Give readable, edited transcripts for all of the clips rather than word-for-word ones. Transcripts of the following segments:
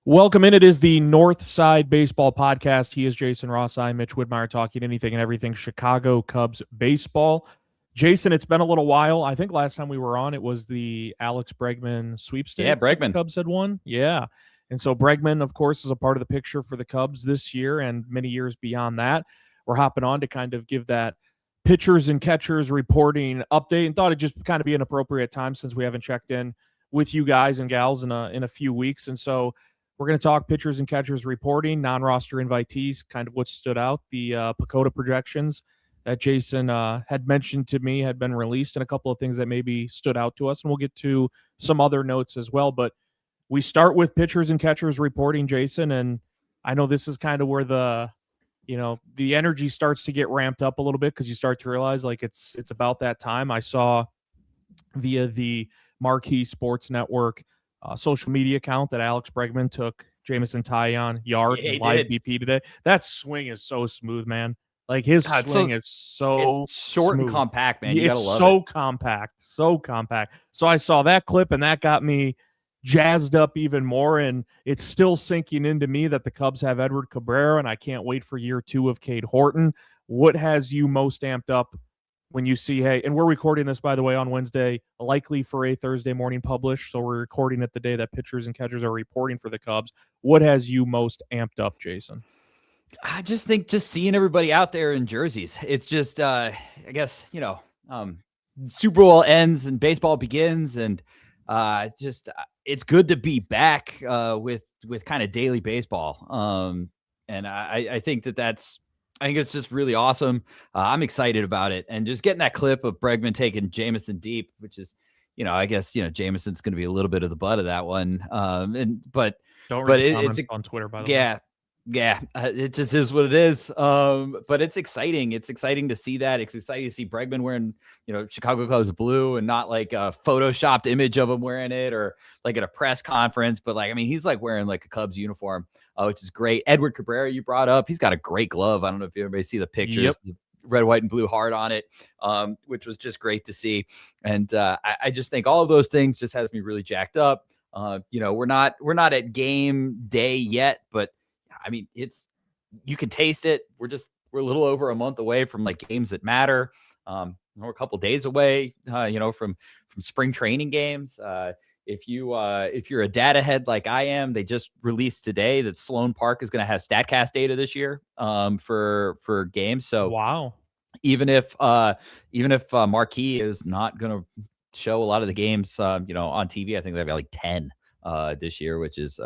Welcome in. It is the North Side Baseball Podcast. He is Jason Ross. I'm Mitch Widmeyer, talking anything and everything Chicago Cubs baseball. Jason, it's been a little while. I think last time we were on, it was the Alex Bregman sweepstakes. Yeah, that the Bregman. Cubs had won. Yeah. And so Bregman, of course, is a part of the picture for the Cubs this year and many years beyond that. We're hopping on to kind of give that pitchers and catchers reporting update, and thought it'd just kind of be an appropriate time since we haven't checked in with you guys and gals in a few weeks. And so we're going to talk pitchers and catchers reporting, non-roster invitees, kind of what stood out, the PECOTA projections that Jason had mentioned to me had been released, and a couple of things that maybe stood out to us. And we'll get to some other notes as well. But we start with pitchers and catchers reporting, Jason, and I know this is kind of where the energy starts to get ramped up a little bit, because you start to realize like it's about that time. I saw via the Marquee Sports Network social media account that Alex Bregman took Jamison Taillon yards and live BP today. That swing is so smooth, man. Like his swing is so short smooth and compact, man. You it's gotta love so it. compact, so compact. So I saw that clip, and that got me jazzed up even more. And it's still sinking into me that the Cubs have Edward Cabrera, and I can't wait for year 2 of Cade Horton. What has you most amped up when you see, hey, and we're recording this, by the way, on Wednesday, likely for a Thursday morning publish. So we're recording it the day that pitchers and catchers are reporting for the Cubs. What has you most amped up, Jason? I just think just seeing everybody out there in jerseys. It's just, I guess, Super Bowl ends and baseball begins, and it's good to be back with kind of daily baseball. And I think I think it's just really awesome. I'm excited about it. And just getting that clip of Bregman taking Jamison deep, which is, I guess, Jamison's going to be a little bit of the butt of that one. But it's on Twitter, by the way. Yeah, it just is what it is. But it's exciting. It's exciting to see that. It's exciting to see Bregman wearing, Chicago Cubs blue, and not like a photoshopped image of him wearing it, or like at a press conference. But he's like wearing like a Cubs uniform, which is great. Edward Cabrera, you brought up, he's got a great glove. I don't know if everybody see the pictures. Yep. The red, white, and blue heart on it, which was just great to see. And I just think all of those things just has me really jacked up. We're not at game day yet, but you can taste it. We're a little over a month away from like games that matter. We're a couple days away, from spring training games. If you're a data head like I am, they just released today that Sloan Park is going to have StatCast data this year for games. So wow, even if Marquee is not going to show a lot of the games, on TV, I think they've got like 10 this year, which is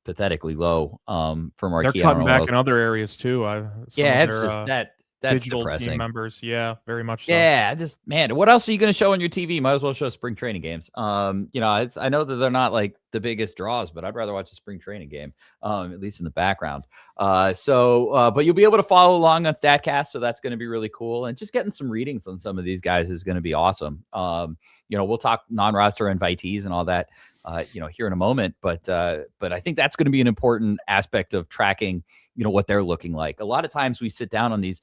pathetically low for Marquee. They're cutting back in other areas too. It's just that's digital depressing. Team members, yeah, very much so. Yeah, man, what else are you going to show on your TV? Might as well show spring training games. I know that they're not like the biggest draws, but I'd rather watch a spring training game, at least in the background. But you'll be able to follow along on StatCast, so that's going to be really cool. And just getting some readings on some of these guys is going to be awesome. We'll talk non-roster invitees and all that, here in a moment. But I think that's going to be an important aspect of tracking, what they're looking like. A lot of times we sit down on these,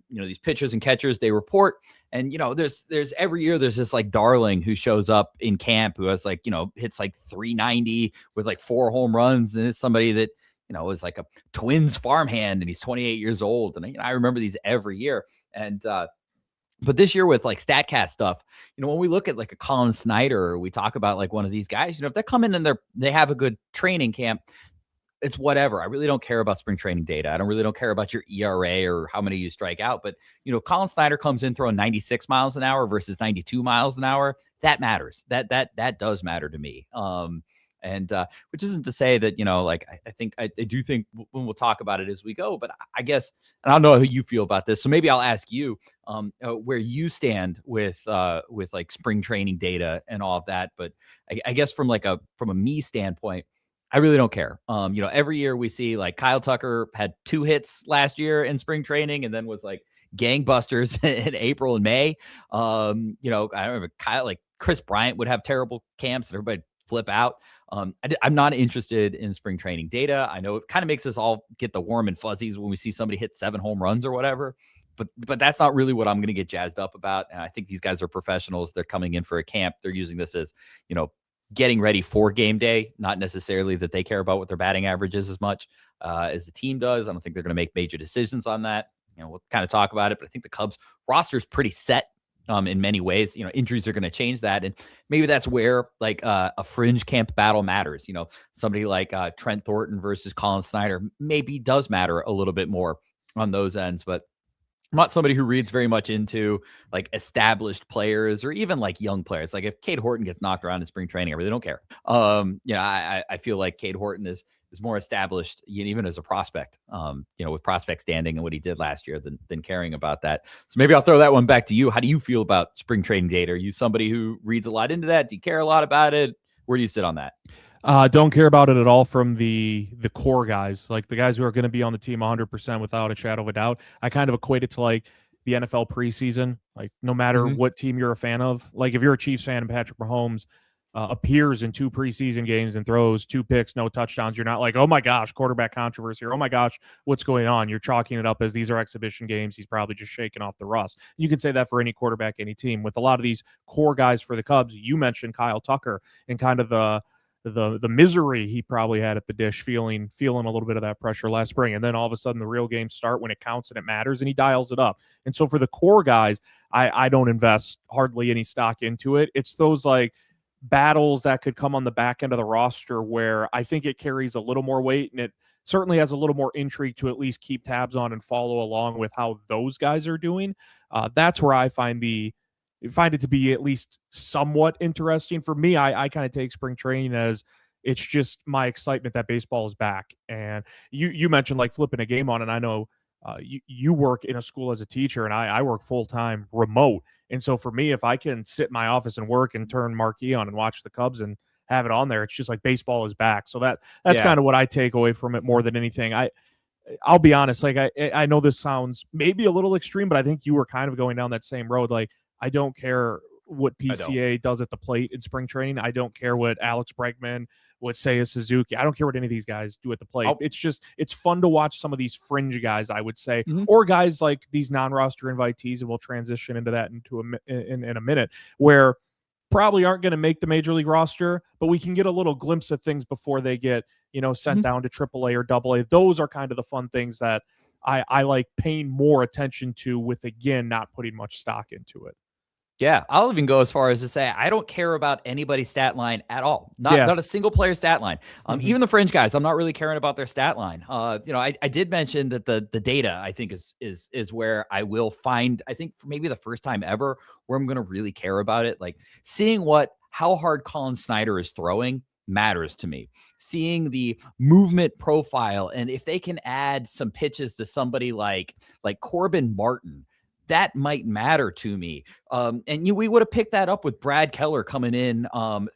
these pitchers and catchers, they report, and, there's every year there's this like darling who shows up in camp who has like, hits like 390 with like 4 home runs. And it's somebody that, is like a Twins farmhand, and he's 28 years old. And I remember these every year. And, but this year with like StatCast stuff, when we look at like a Colin Snyder, or we talk about like one of these guys, if they come in and they have a good training camp, it's whatever. I really don't care about spring training data. I don't care about your ERA or how many you strike out. But, Colin Snyder comes in throwing 96 miles an hour versus 92 miles an hour. That matters. That does matter to me. Which isn't to say that, I do think when we'll talk about it as we go, but I guess, and I don't know how you feel about this. So maybe I'll ask you where you stand with like spring training data and all of that. But I guess from a me standpoint, I really don't care. Every year we see like Kyle Tucker had 2 hits last year in spring training, and then was like gangbusters in April and May. I remember Chris Bryant would have terrible camps and everybody flip out. I'm not interested in spring training data. I know it kind of makes us all get the warm and fuzzies when we see somebody hit 7 home runs or whatever, but that's not really what I'm going to get jazzed up about. And I think these guys are professionals. They're coming in for a camp. They're using this as, getting ready for game day, not necessarily that they care about what their batting average is as much as the team does. I don't think they're going to make major decisions on that. We'll kind of talk about it, but I think the Cubs roster is pretty set in many ways. Injuries are going to change that. And maybe that's where like a fringe camp battle matters. Somebody like Trent Thornton versus Colin Snyder maybe does matter a little bit more on those ends, but I'm not somebody who reads very much into like established players or even like young players. Like if Cade Horton gets knocked around in spring training, I really don't care. I feel like Cade Horton is more established, even as a prospect, with prospect standing and what he did last year than caring about that. So maybe I'll throw that one back to you. How do you feel about spring training data? Are you somebody who reads a lot into that? Do you care a lot about it? Where do you sit on that? Don't care about it at all from the core guys, like the guys who are going to be on the team 100% without a shadow of a doubt. I kind of equate it to like the NFL preseason. Like no matter what team you're a fan of, like if you're a Chiefs fan and Patrick Mahomes appears in 2 preseason games and throws 2 picks, no touchdowns, you're not like, oh my gosh, quarterback controversy, or oh my gosh, what's going on? You're chalking it up as these are exhibition games. He's probably just shaking off the rust. You can say that for any quarterback, any team. With a lot of these core guys for the Cubs, you mentioned Kyle Tucker and kind of the misery he probably had at the dish, feeling a little bit of that pressure last spring. And then all of a sudden the real games start when it counts and it matters, and he dials it up. And so for the core guys, I don't invest hardly any stock into it. It's those like battles that could come on the back end of the roster where I think it carries a little more weight, and it certainly has a little more intrigue to at least keep tabs on and follow along with how those guys are doing. That's where I find it to be at least somewhat interesting. For me, I kind of take spring training as it's just my excitement that baseball is back. And you mentioned like flipping a game on, and I know you work in a school as a teacher, and I work full-time remote. And so for me, if I can sit in my office and work and turn marquee on and watch the Cubs and have it on there, it's just like baseball is back. So that's kind of what I take away from it more than anything. I'll be honest, like I know this sounds maybe a little extreme, but I think you were kind of going down that same road. Like I don't care what PCA does at the plate in spring training. I don't care what Alex Bregman, what Seiya Suzuki. I don't care what any of these guys do at the plate. It's fun to watch some of these fringe guys, I would say, or guys like these non-roster invitees, and we'll transition into that in a minute, where probably aren't going to make the major league roster, but we can get a little glimpse of things before they get sent down to AAA or AA. Those are kind of the fun things that I like paying more attention to, with again not putting much stock into it. Yeah, I'll even go as far as to say I don't care about anybody's stat line at all. Not a single player stat line. Even the fringe guys, I'm not really caring about their stat line. I did mention that the data I think is where I will find, I think maybe the first time ever where I'm going to really care about it. Like seeing how hard Colin Snyder is throwing matters to me. Seeing the movement profile, and if they can add some pitches to somebody like Corbin Martin, that might matter to me. We would have picked that up with Brad Keller coming in,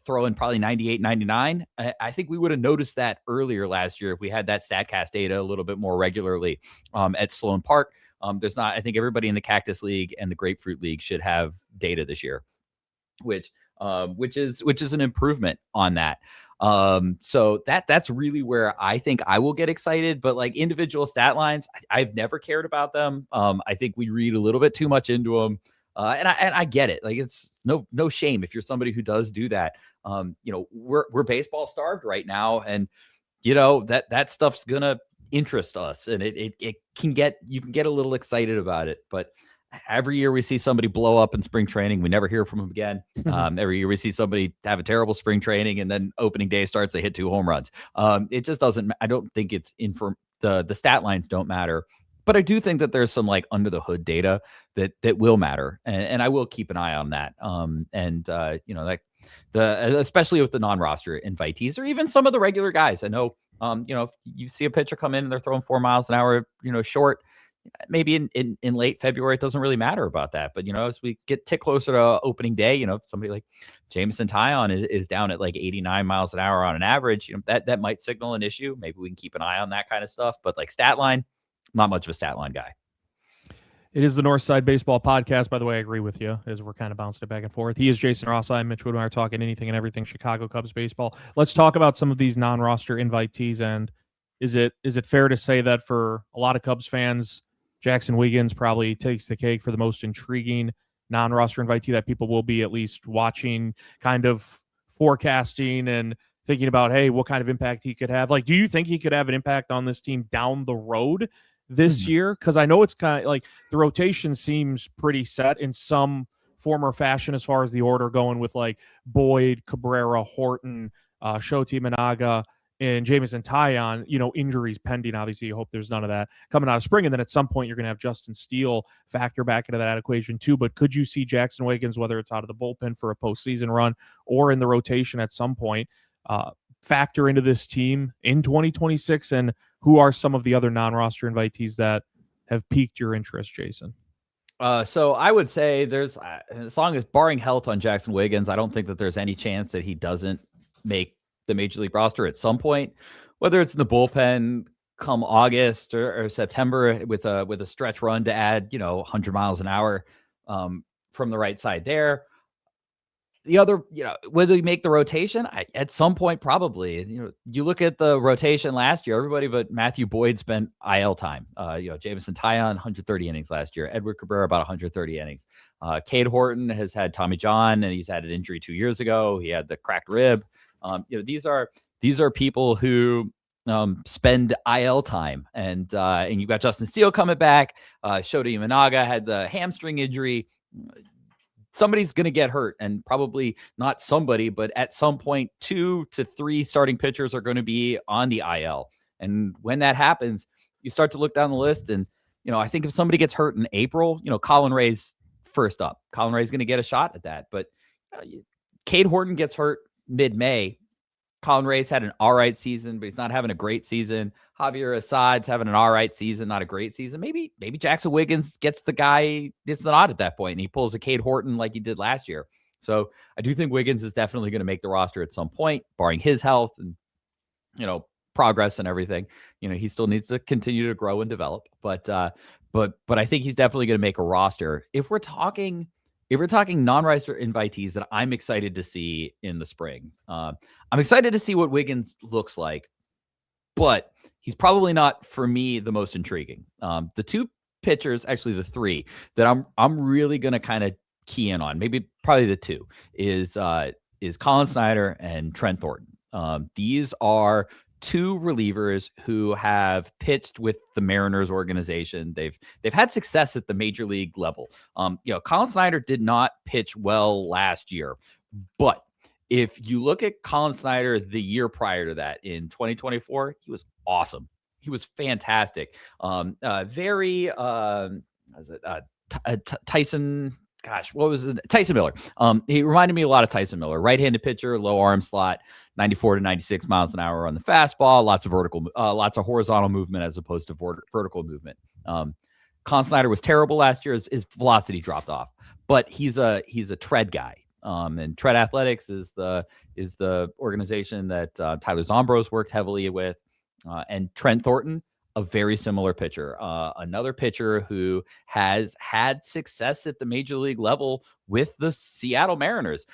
throwing probably 98, 99. I think we would have noticed that earlier last year if we had that StatCast data a little bit more regularly at Sloan Park. I think everybody in the Cactus League and the Grapefruit League should have data this year, which is an improvement on that. So that's really where I think I will get excited. But like individual stat lines, I've never cared about them. I think we read a little bit too much into them. And I get it. Like it's no shame if you're somebody who does do that. We're baseball starved right now, and that stuff's gonna interest us, and you can get a little excited about it. But every year we see somebody blow up in spring training, we never hear from them again. Every year we see somebody have a terrible spring training, and then opening day starts, they hit 2 home runs. It just doesn't. I don't think it's the stat lines don't matter, but I do think that there's some like under the hood data that will matter, and I will keep an eye on that. Especially with the non-roster invitees or even some of the regular guys. I know, if you see a pitcher come in and they're throwing 4 miles an hour, short. Maybe in late February, it doesn't really matter about that. But, as we tick closer to opening day, if somebody like Jameson Taillon is down at like 89 miles an hour on an average, that might signal an issue. Maybe we can keep an eye on that kind of stuff. But like stat line, not much of a stat line guy. It is the Northside Baseball Podcast. By the way, I agree with you as we're kind of bouncing it back and forth. He is Jason Ross. I'm Mitch Woodmeyer, talking anything and everything Chicago Cubs baseball. Let's talk about some of these non-roster invitees. And is it fair to say that for a lot of Cubs fans, Jackson Wiggins probably takes the cake for the most intriguing non-roster invitee that people will be at least watching kind of forecasting and thinking about, hey, what kind of impact he could have. Like, do you think he could have an impact on this team down the road this year? Because I know it's kind of like the rotation seems pretty set in some form or fashion as far as the order going with like Boyd, Cabrera, Horton, Shoti Managa, and Jamison Tyon, injuries pending. Obviously, you hope there's none of that coming out of spring. And then at some point, you're going to have Justin Steele factor back into that equation too. But could you see Jackson Wiggins, whether it's out of the bullpen for a postseason run or in the rotation at some point, factor into this team in 2026? And who are some of the other non-roster invitees that have piqued your interest, Jason? So I would say there's, as long as barring health on Jackson Wiggins, I don't think that there's any chance that he doesn't make the major league roster at some point, whether it's in the bullpen come August or September with a stretch run to add, 100 miles an hour from the right side there. The other, whether you make the rotation at some point, probably. You look at the rotation last year, everybody but Matthew Boyd spent IL time. Jamison Tyon, 130 innings last year. Edward Cabrera, about 130 innings. Cade Horton has had Tommy John, and he's had an injury 2 years ago. He had the cracked rib. These are people who spend IL time, and you've got Justin Steele coming back. Shota Imanaga had the hamstring injury. Somebody's going to get hurt, and probably not somebody, but at some point, 2 to 3 starting pitchers are going to be on the IL. And when that happens, you start to look down the list. And, I think if somebody gets hurt in April, Colin Ray's first up. Colin Ray's going to get a shot at that. But Cade Horton gets hurt mid-May. Colin Ray's had an all right season, but he's not having a great season. Javier Assad's having an all right season, not a great season. Maybe Jackson Wiggins gets the nod at that point, and he pulls a Cade Horton like he did last year. So I do think Wiggins is definitely going to make the roster at some point, barring his health and, progress and everything. He still needs to continue to grow and develop, but I think he's definitely going to make a roster. If we're talking non-roster invitees that I'm excited to see in the spring, I'm excited to see what Wiggins looks like, but he's probably not, for me, the most intriguing. The two pitchers, actually the three, that I'm really going to kind of key in on, probably the two, is Colin Snyder and Trent Thornton. These are two relievers who have pitched with the Mariners organization. They've had success at the major league level. Colin Snyder did not pitch well last year, but if you look at Colin Snyder the year prior to that, in 2024, he was awesome. He was fantastic. Tyson. Gosh, what was it? Tyson Miller. He reminded me a lot of Tyson Miller. Right-handed pitcher, low arm slot, 94 to 96 miles an hour on the fastball. Lots of horizontal movement as opposed to vertical movement. Colin Snyder was terrible last year. His velocity dropped off, but he's a tread guy. And Tread Athletics is the organization that Tyler Zombros worked heavily with, and Trent Thornton, a very similar pitcher, another pitcher who has had success at the major league level with the Seattle Mariners.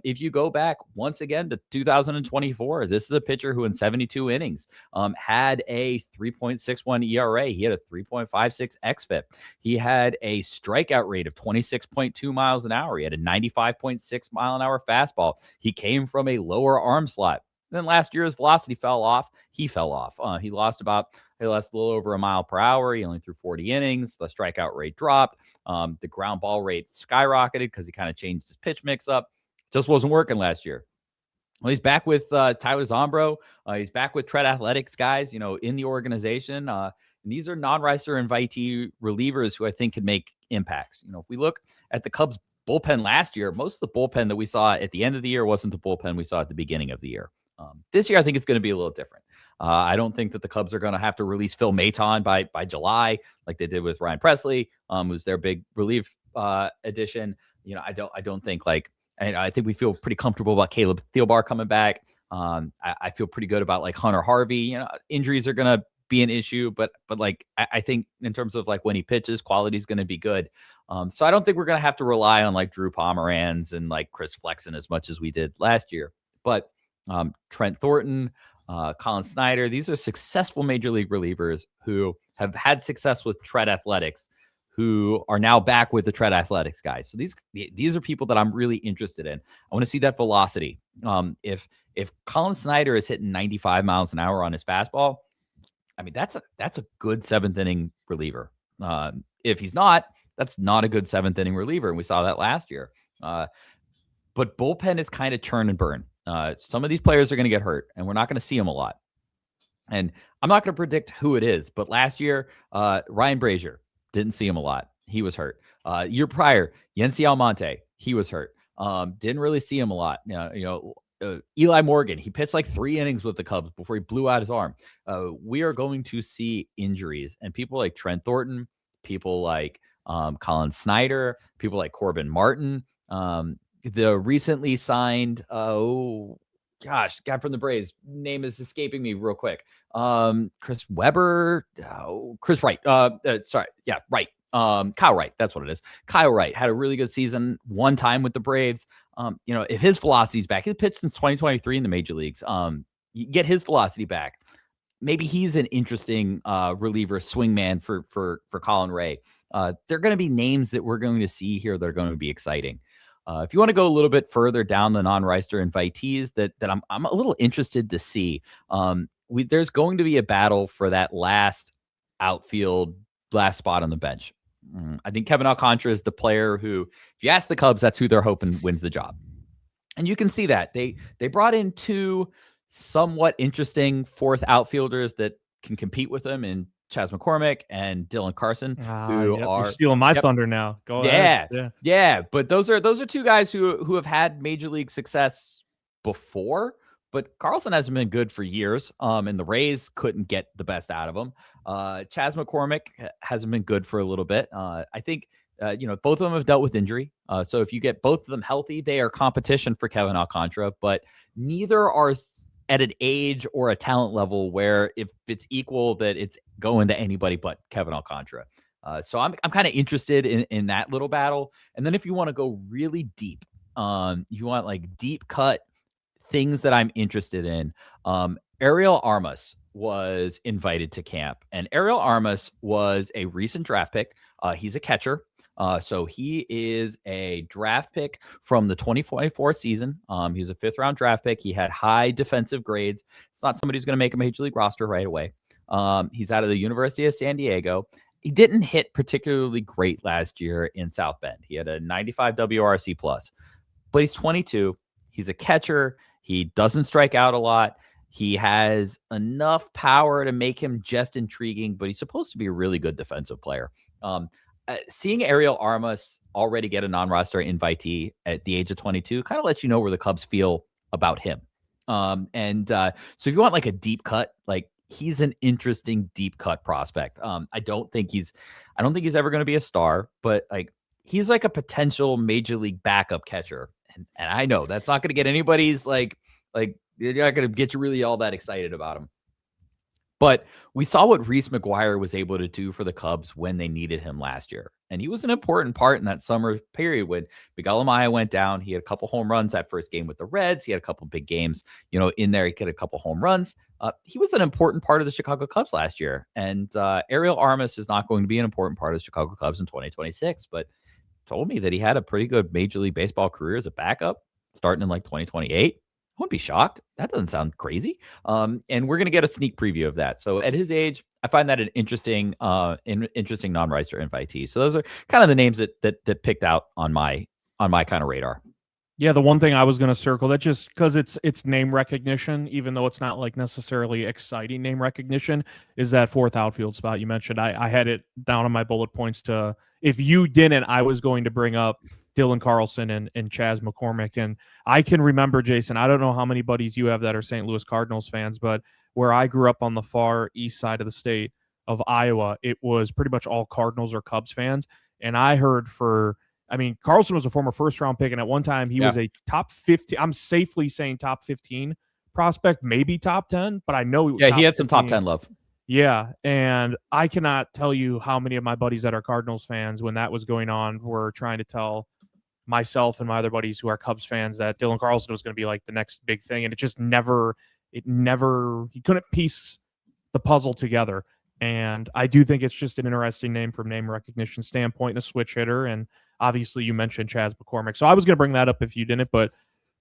If you go back once again to 2024, this is a pitcher who in 72 innings had a 3.61 ERA. He had a 3.56 xFIP. He had a strikeout rate of 26.2 miles an hour. He had a 95.6 mile an hour fastball. He came from a lower arm slot. Then last year, his velocity fell off. He fell off. He lost a little over a mile per hour. He only threw 40 innings. The strikeout rate dropped. The ground ball rate skyrocketed because he kind of changed his pitch mix up. Just wasn't working last year. Well, he's back with Tyler Zombro. He's back with Tread Athletics guys, in the organization. And these are non-roster invitee relievers who I think can make impacts. If we look at the Cubs bullpen last year, most of the bullpen that we saw at the end of the year wasn't the bullpen we saw at the beginning of the year. This year, I think it's going to be a little different. I don't think that the Cubs are going to have to release Phil Maton by July like they did with Ryan Presley, who's their big relief addition. I don't think I think we feel pretty comfortable about Caleb Thielbar coming back. I feel pretty good about Hunter Harvey. Injuries are going to be an issue, but I think in terms of when he pitches, quality is going to be good. So I don't think we're going to have to rely on Drew Pomeranz and Chris Flexen as much as we did last year. But Trent Thornton, Colin Snyder, these are successful major league relievers who have had success with Tread Athletics, who are now back with the Tread Athletics guys. So these are people that I'm really interested in. I want to see that velocity. If Colin Snyder is hitting 95 miles an hour on his fastball, I mean, that's a good seventh inning reliever. If he's not, that's not a good seventh inning reliever. And we saw that last year. But bullpen is kind of churn and burn. Some of these players are going to get hurt, and we're not going to see them a lot. And I'm not going to predict who it is, but last year, Ryan Brazier, didn't see him a lot. He was hurt. Year prior, Yency Almonte, he was hurt. Didn't really see him a lot. Eli Morgan, he pitched like 3 innings with the Cubs before he blew out his arm. We are going to see injuries, and people like Trent Thornton, people like Colin Snyder, people like Corbin Martin, the recently signed, guy from the Braves, name is escaping me real quick. Chris Webber, Chris Wright. Wright. Kyle Wright, that's what it is. Kyle Wright had a really good season one time with the Braves. If his velocity's back, he's pitched since 2023 in the major leagues. You get his velocity back. Maybe he's an interesting reliever, swingman for Colin Ray. They're going to be names that we're going to see here that are going to be exciting. If you want to go a little bit further down the non-Reister invitees that I'm a little interested to see, there's going to be a battle for that last outfield, last spot on the bench. I think Kevin Alcantara is the player who, if you ask the Cubs, that's who they're hoping wins the job. And you can see that. They brought in 2 somewhat interesting fourth outfielders that can compete with them in Chas McCormick and Dylan Carson, who are you're stealing my thunder now. Go ahead. Yeah. But those are 2 guys who have had major league success before, but Carlson hasn't been good for years. And the Rays couldn't get the best out of him. Chas McCormick hasn't been good for a little bit. I think both of them have dealt with injury. So if you get both of them healthy, they are competition for Kevin Alcantara, but neither are at an age or a talent level where if it's equal, that it's going to anybody but Kevin Alcantara. So I'm kind of interested in that little battle. And then if you want to go really deep, you want like deep cut things that I'm interested in. Ariel Armas was invited to camp, and Ariel Armas was a recent draft pick. He's a catcher. So he is a draft pick from the 2024 season. He's a 5th round draft pick. He had high defensive grades. It's not somebody who's going to make a major league roster right away. He's out of the University of San Diego. He didn't hit particularly great last year in South Bend. He had a 95 WRC plus, but he's 22. He's a catcher. He doesn't strike out a lot. He has enough power to make him just intriguing, but he's supposed to be a really good defensive player. Seeing Ariel Armas already get a non-roster invitee at the age of 22 kind of lets you know where the Cubs feel about him. So if you want like a deep cut, like he's an interesting deep cut prospect. I don't think he's ever going to be a star, but like he's like a potential major league backup catcher. And I know that's not going to get anybody's like they're not going to get you really all that excited about him. But we saw what Reese McGuire was able to do for the Cubs when they needed him last year. And he was an important part in that summer period when Miguel Amaya went down. He had a couple home runs that first game with the Reds. He had a couple big games, in there. He had a couple home runs. He was an important part of the Chicago Cubs last year. And Ariel Armas is not going to be an important part of the Chicago Cubs in 2026, but told me that he had a pretty good Major League Baseball career as a backup starting in like 2028. I wouldn't be shocked. That doesn't sound crazy. And we're going to get a sneak preview of that. So at his age, I find that an interesting non-Reister invitee. So those are kind of the names that picked out on my kind of radar. Yeah, the one thing I was going to circle, that just because it's name recognition, even though it's not like necessarily exciting name recognition, is that 4th outfield spot you mentioned. I had it down on my bullet points to, if you didn't, I was going to bring up Dylan Carlson and Chas McCormick. And I can remember, Jason, I don't know how many buddies you have that are St. Louis Cardinals fans, but where I grew up on the far east side of the state of Iowa, it was pretty much all Cardinals or Cubs fans. And I heard Carlson was a former 1st round pick, and at one time he was a top 15. I'm safely saying top 15 prospect, maybe top 10, but I know he had some top 10 love. Yeah, and I cannot tell you how many of my buddies that are Cardinals fans, when that was going on, were trying to tell myself and my other buddies who are Cubs fans that Dylan Carlson was going to be like the next big thing, and it just never he couldn't piece the puzzle together. And I do think it's just an interesting name from name recognition standpoint and a switch hitter. And obviously, you mentioned Chaz McCormick. So I was going to bring that up if you didn't, but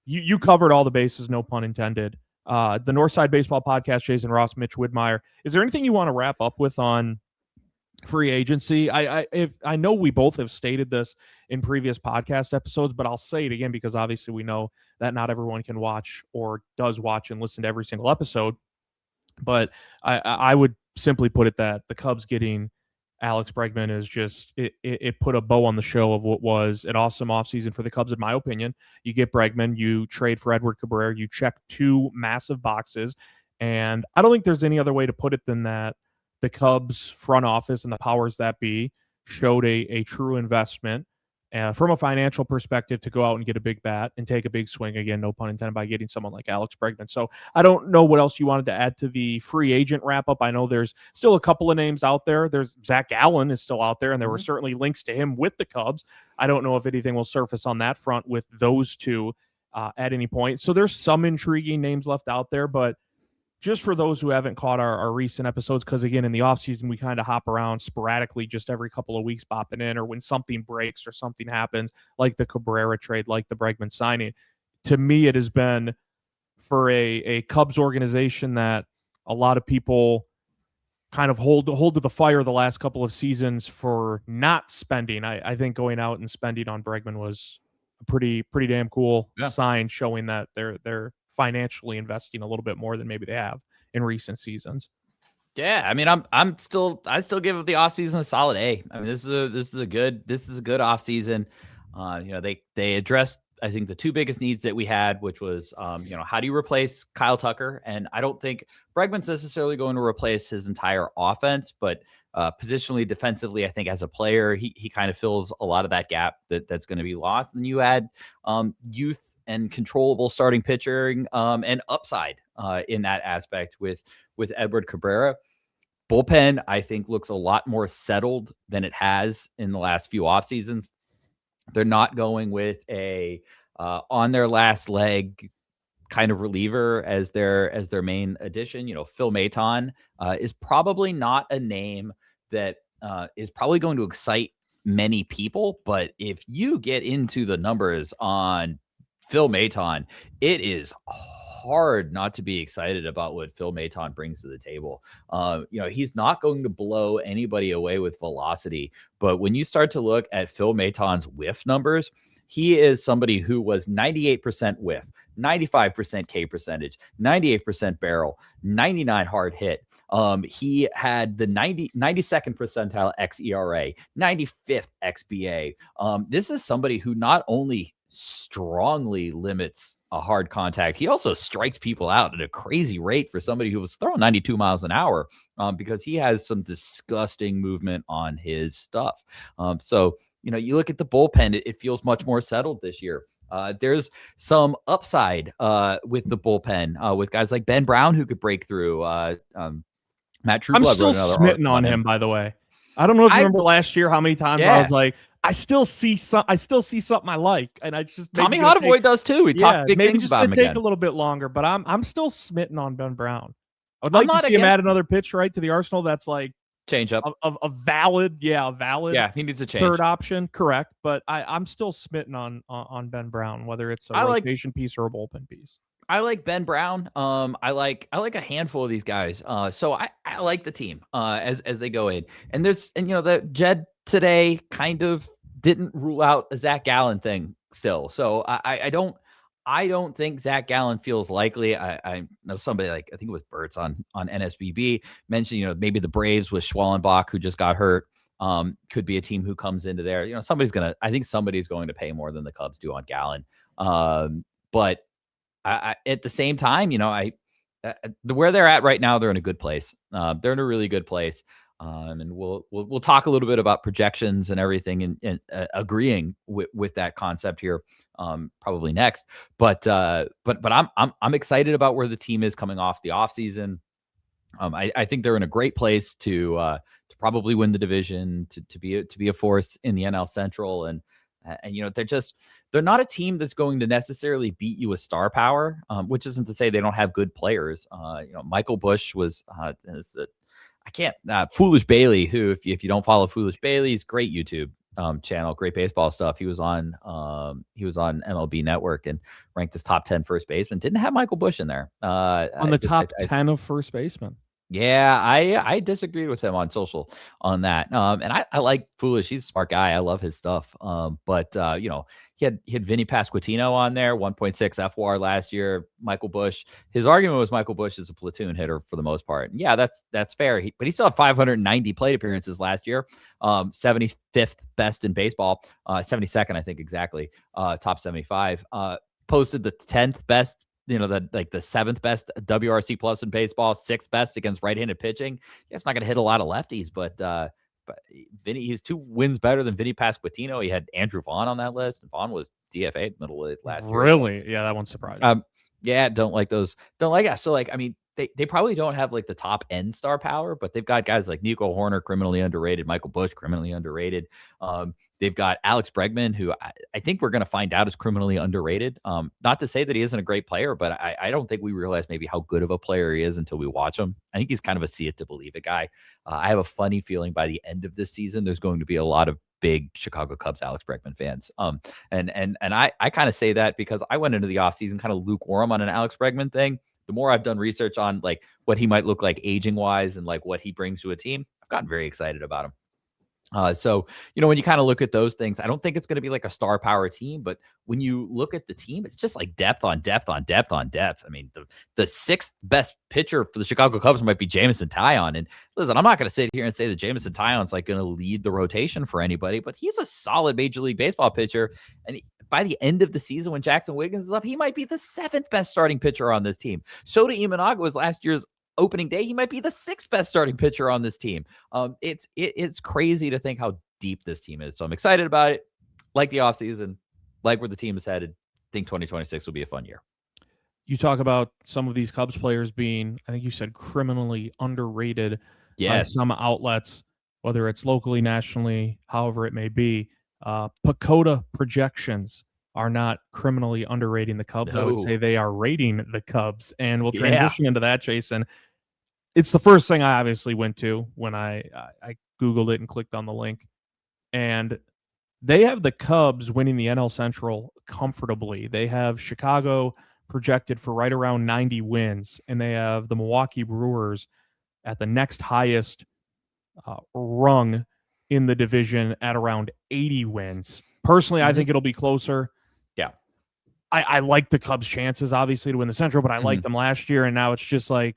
you covered all the bases, no pun intended. The Northside Baseball Podcast, Jason Ross, Mitch Widmeyer. Is there anything you want to wrap up with on free agency? I know we both have stated this in previous podcast episodes, but I'll say it again because obviously we know that not everyone can watch or does watch and listen to every single episode. But I would simply put it that the Cubs getting Alex Bregman is just it put a bow on the show of what was an awesome offseason for the Cubs, in my opinion. You get Bregman, you trade for Edward Cabrera, you check two massive boxes, and I don't think there's any other way to put it than that the Cubs front office and the powers that be showed a true investment from a financial perspective to go out and get a big bat and take a big swing, again, no pun intended, by getting someone like Alex Bregman. So I don't know what else you wanted to add to the free agent wrap up. I know there's still a couple of names out there. There's Zach Gallen is still out there, and there were certainly links to him with the Cubs. I don't know if anything will surface on that front with those two at any point. So there's some intriguing names left out there, but just for those who haven't caught our recent episodes, because again, in the offseason, we kind of hop around sporadically just every couple of weeks popping in, or when something breaks or something happens, like the Cabrera trade, like the Bregman signing. To me, it has been for a Cubs organization that a lot of people kind of hold to the fire the last couple of seasons for not spending. I think going out and spending on Bregman was a pretty damn cool sign, showing that they're financially investing a little bit more than maybe they have in recent seasons. Yeah, I mean, I still give the offseason a solid A. I mean, this is a good offseason. They addressed, I think, the two biggest needs that we had, which was how do you replace Kyle Tucker? And I don't think Bregman's necessarily going to replace his entire offense, but positionally, defensively, I think as a player, he kind of fills a lot of that gap that's going to be lost. And you add youth and controllable starting pitching and upside in that aspect with Edward Cabrera. Bullpen, I think, looks a lot more settled than it has in the last few off seasons. They're not going with a on their last leg kind of reliever as their main addition. Phil Maton is probably not a name that is probably going to excite many people, but if you get into the numbers on Phil Maton, it is hard not to be excited about what Phil Maton brings to the table. He's not going to blow anybody away with velocity, but when you start to look at Phil Maton's whiff numbers, he is somebody who was 98% whiff, 95% K percentage, 98% barrel, 99 hard hit. He had the 92nd percentile xERA, 95th xBA. This is somebody who not only strongly limits a hard contact, he also strikes people out at a crazy rate for somebody who was throwing 92 miles an hour because he has some disgusting movement on his stuff. So you look at the bullpen, it feels much more settled this year. There's some upside with the bullpen with guys like Ben Brown who could break through. Matt Trueblood. I'm still smitten on him, by the way. I don't know if you remember last year how many times I was like, I still see something I like, and I just Tommy Hottavoy does too. We talked big things about him again. Take a little bit longer, but I'm still smitten on Ben Brown. I would like to see him add another pitch right to the arsenal. That's like change up a valid. Yeah, he needs a change. Third option, correct. But I'm still smitten on Ben Brown, whether it's a rotation piece or a bullpen piece. I like Ben Brown. I like a handful of these guys. So I like the team as they go in. And the Jed today kind of didn't rule out a Zach Gallen thing still. So I don't think Zach Gallen feels likely. I know somebody like, I think it was Bertz on NSBB mentioned, maybe the Braves with Schwallenbach, who just got hurt, could be a team who comes into there. I think somebody's going to pay more than the Cubs do on Gallen. But I at the same time, where they're at right now, they're in a good place. They're in a really good place. And we'll talk a little bit about projections and everything and agreeing with that concept here probably next. But I'm excited about where the team is coming off the offseason. I think they're in a great place to probably win the division, to be a force in the NL Central, and they're not a team that's going to necessarily beat you with star power, which isn't to say they don't have good players. Michael Busch was I can't. Foolish Bailey, who if you don't follow Foolish Bailey's great YouTube channel, great baseball stuff. He was on MLB Network and ranked as top 10 first baseman. Didn't have Michael Busch in there. On the top 10 of first baseman. Yeah, I disagreed with him on social on that. And I like Foolish. He's a smart guy. I love his stuff. But you know, he had Vinny Pasquantino on there, 1.6 FWAR last year. Michael Busch. His argument was Michael Busch is a platoon hitter for the most part. And yeah, that's fair. But he still had 590 plate appearances last year. 75th best in baseball. 72nd, I think exactly. Top 75. Posted the 10th best. You know, the 7th best WRC plus in baseball, 6th best against right-handed pitching. Yeah, it's not going to hit a lot of lefties, but Vinny, he's 2 wins better than Vinny Pasquantino. He had Andrew Vaughn on that list, and Vaughn was DFA middle of last year. Really? So. Yeah, that one's surprising. Yeah, don't like those. Don't like it. So, like, I mean, they probably don't have like the top end star power, but they've got guys like Nico Horner, criminally underrated, Michael Busch, criminally underrated. They've got Alex Bregman, who I think we're going to find out is criminally underrated. Not to say that he isn't a great player, but I don't think we realize maybe how good of a player he is until we watch him. I think he's kind of a see it to believe it guy. I have a funny feeling by the end of this season, there's going to be a lot of big Chicago Cubs Alex Bregman fans. And I kind of say that because I went into the offseason kind of lukewarm on an Alex Bregman thing. The more I've done research on like what he might look like aging wise and like what he brings to a team, I've gotten very excited about him. So, you know, when you kind of look at those things, I don't think it's going to be like a star power team, but when you look at the team, it's just like depth on depth on depth on depth. I mean, the 6th best pitcher for the Chicago Cubs might be Jameson Taillon. And listen, I'm not going to sit here and say that Jameson Taillon's like going to lead the rotation for anybody, but he's a solid Major League Baseball pitcher. And by the end of the season, when Jackson Wiggins is up, he might be the 7th best starting pitcher on this team. Shota Imanaga was last year's opening day. He might be the 6th best starting pitcher on this team. It's crazy to think how deep this team is. So I'm excited about it. Like the offseason, like where the team is headed. Think 2026 will be a fun year. You talk about some of these Cubs players being, I think you said, criminally underrated by some outlets, whether it's locally, nationally, however it may be. PECOTA projections are not criminally underrating the Cubs. No. I would say they are rating the Cubs. And we'll transition into that, Jason. It's the first thing I obviously went to when I Googled it and clicked on the link. And they have the Cubs winning the NL Central comfortably. They have Chicago projected for right around 90 wins, and they have the Milwaukee Brewers at the next highest rung in the division at around 80 wins. Personally, I think it'll be closer. Yeah. I like the Cubs' chances, obviously, to win the Central, but I liked them last year, and now it's just like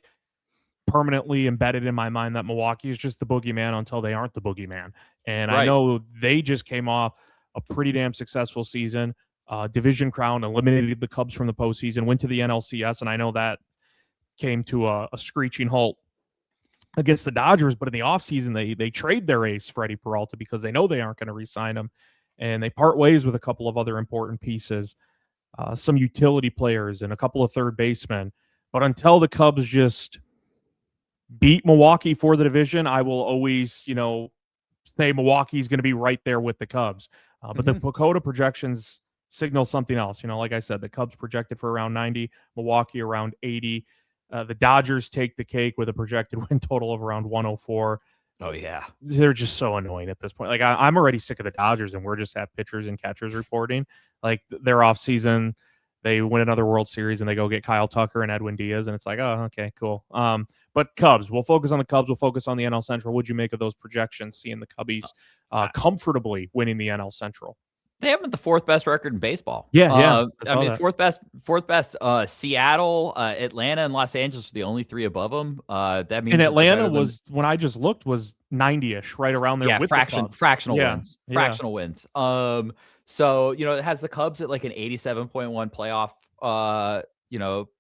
permanently embedded in my mind that Milwaukee is just the boogeyman until they aren't the boogeyman. And I know they just came off a pretty damn successful season, division crown, eliminated the Cubs from the postseason, went to the NLCS, and I know that came to a screeching halt against the Dodgers, but in the offseason, they trade their ace, Freddie Peralta, because they know they aren't going to re-sign him, and they part ways with a couple of other important pieces, some utility players and a couple of third basemen. But until the Cubs just beat Milwaukee for the division, I will always, say Milwaukee's going to be right there with the Cubs. But the PECOTA projections signal something else. Like I said, the Cubs projected for around 90, Milwaukee around 80. The Dodgers take the cake with a projected win total of around 104. Oh, yeah. They're just so annoying at this point. Like, I'm already sick of the Dodgers, and we're just have pitchers and catchers reporting. Like, they're off season. They win another World Series, and they go get Kyle Tucker and Edwin Diaz, and it's like, oh, okay, cool. But Cubs, we'll focus on the Cubs. We'll focus on the NL Central. What'd you make of those projections, seeing the Cubbies comfortably winning the NL Central? They have the 4th best record in baseball. Yeah. I mean, fourth best. Seattle, Atlanta, and Los Angeles are the only 3 above them. That means and Atlanta was, when I just looked, was 90-ish, right around there. Yeah, with fractional wins. Fractional wins. So it has the Cubs at like an 87.1 playoff,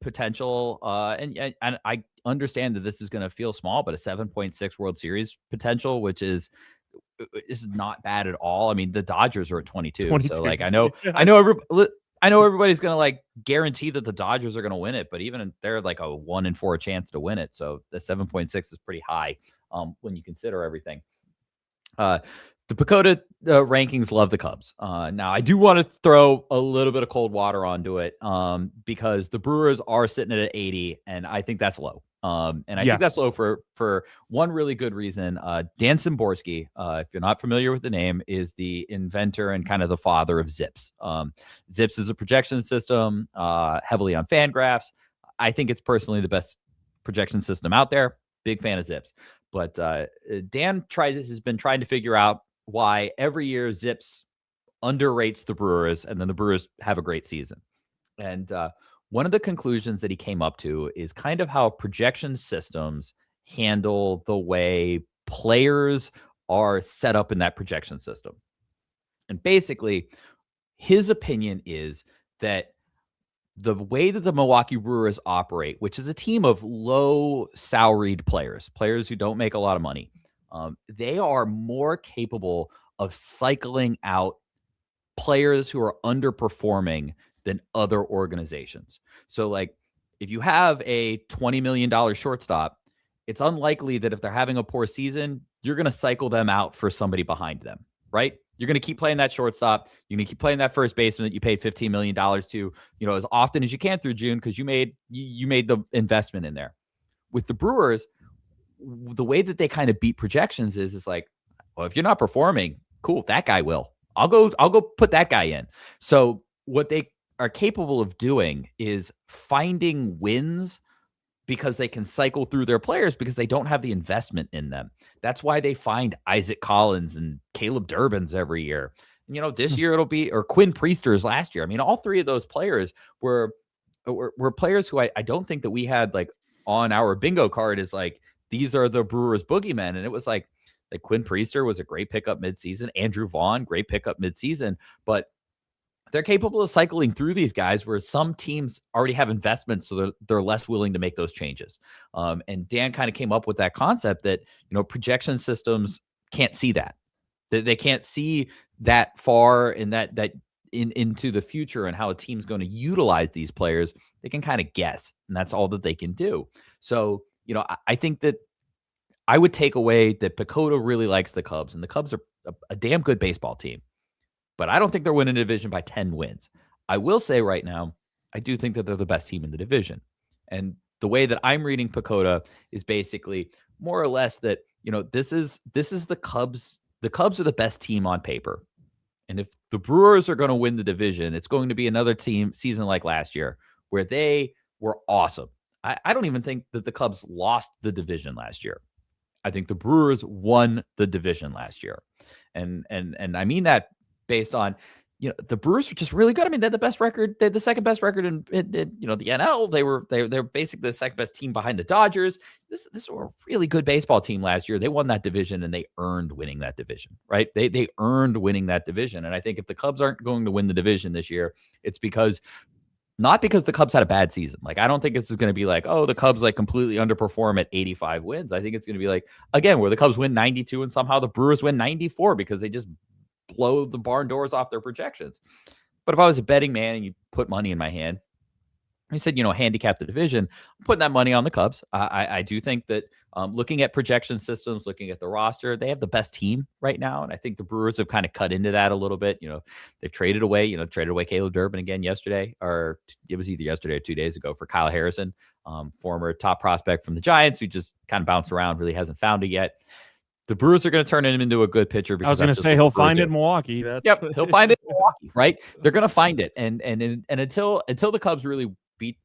potential. And I understand that this is going to feel small, but a 7.6 World Series potential, which is not bad at all. I mean, the Dodgers are at 22. So like, I know everybody's going to like guarantee that the Dodgers are going to win it, but even they're like a 1 in 4 chance to win it. So the 7.6 is pretty high when you consider everything. The PECOTA rankings love the Cubs. Now, I do want to throw a little bit of cold water onto it because the Brewers are sitting at 80, and I think that's low. And I think that's low for one really good reason. Dan Szymborski, if you're not familiar with the name, is the inventor and kind of the father of Zips. Zips is a projection system heavily on Fangraphs. I think it's personally the best projection system out there. Big fan of Zips. But Dan has been trying to figure out why every year Zips underrates the Brewers, and then the Brewers have a great season. And one of the conclusions that he came up to is kind of how projection systems handle the way players are set up in that projection system. And basically, his opinion is that the way that the Milwaukee Brewers operate, which is a team of low salaried players who don't make a lot of money, they are more capable of cycling out players who are underperforming than other organizations. So like if you have a $20 million shortstop, it's unlikely that if they're having a poor season, you're going to cycle them out for somebody behind them, right? You're going to keep playing that shortstop. You're going to keep playing that first baseman that you paid $15 million to, as often as you can through June, because you made the investment in there. With the Brewers, the way that they kind of beat projections is like, well, if you're not performing, cool, that guy will. I'll go put that guy in. So what they are capable of doing is finding wins because they can cycle through their players because they don't have the investment in them. That's why they find Isaac Collins and Caleb Durbins every year. This year it'll be, or Quinn Priesters last year. I mean, all three of those players were players who I don't think that we had like on our bingo card is like, these are the Brewers boogeymen. And it was like Quinn Priester was a great pickup midseason. Andrew Vaughn, great pickup midseason. But they're capable of cycling through these guys where some teams already have investments, so they're less willing to make those changes. And Dan kind of came up with that concept that, projection systems can't see that. They can't see that far in into the future and how a team's going to utilize these players. They can kind of guess, and that's all that they can do. So, I think that I would take away that PECOTA really likes the Cubs, and the Cubs are a damn good baseball team. But I don't think they're winning a division by 10 wins. I will say right now, I do think that they're the best team in the division. And the way that I'm reading PECOTA is basically more or less that, this is the Cubs. The Cubs are the best team on paper. And if the Brewers are going to win the division, it's going to be another season like last year where they were awesome. I don't even think that the Cubs lost the division last year. I think the Brewers won the division last year. And I mean that based on, the Brewers were just really good. I mean, they had the best record. They had the second best record in the NL. They were basically the second best team behind the Dodgers. This were a really good baseball team last year. They won that division and they earned winning that division, right? They earned winning that division. And I think if the Cubs aren't going to win the division this year, it's not because the Cubs had a bad season. Like, I don't think this is going to be like, oh, the Cubs like completely underperform at 85 wins. I think it's going to be like, again, where the Cubs win 92 and somehow the Brewers win 94 because they just blow the barn doors off their projections. But if I was a betting man and you put money in my hand, I said, handicap the division, I'm putting that money on the Cubs. I do think that looking at projection systems, looking at the roster, they have the best team right now. And I think the Brewers have kind of cut into that a little bit. They've traded away Caleb Durbin again yesterday, or it was either yesterday or 2 days ago, for Kyle Harrison, former top prospect from the Giants, who just kind of bounced around, really hasn't found it yet. The Brewers are going to turn him into a good pitcher. I was going to say he'll find it in Milwaukee. Yep, he'll find it in Milwaukee, right? They're going to find it, and until the Cubs really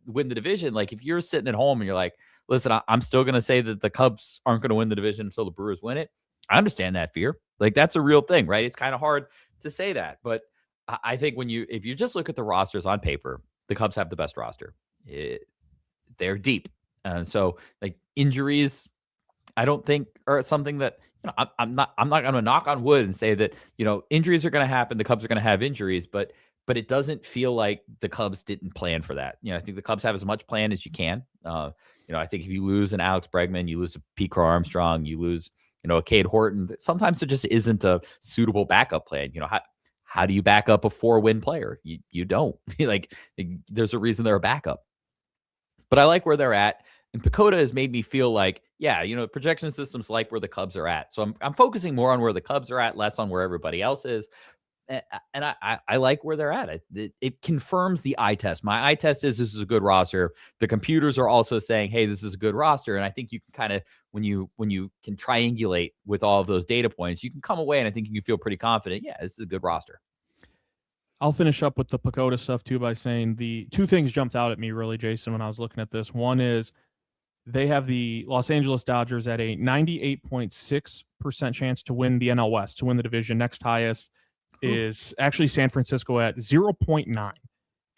win the division, like if you're sitting at home and you're like, listen, I'm still going to say that the Cubs aren't going to win the division until the Brewers win it. I understand that fear. Like, that's a real thing, right? It's kind of hard to say that, but I think if you just look at the rosters on paper, the Cubs have the best roster. They're deep, so like injuries, I don't think are something that. I'm not going to knock on wood and say that, injuries are going to happen. The Cubs are going to have injuries, but it doesn't feel like the Cubs didn't plan for that. I think the Cubs have as much plan as you can. I think if you lose an Alex Bregman, you lose a Pete Crow Armstrong, you lose, a Cade Horton, sometimes there just isn't a suitable backup plan. How do you back up a 4-win player? You don't. Like, there's a reason they're a backup. But I like where they're at. And PECOTA has made me feel like, yeah, projection systems like where the Cubs are at. So I'm focusing more on where the Cubs are at, less on where everybody else is. and I like where they're at. It confirms the eye test. My eye test is this is a good roster. The computers are also saying, hey, this is a good roster. And I think you can kind of, when you can triangulate with all of those data points, you can come away and I think you can feel pretty confident. Yeah, this is a good roster. I'll finish up with the PECOTA stuff too by saying the two things jumped out at me really, Jason, when I was looking at this. One is they have the Los Angeles Dodgers at a 98.6% chance to win the NL West, to win the division. Next highest is actually San Francisco at 0.9.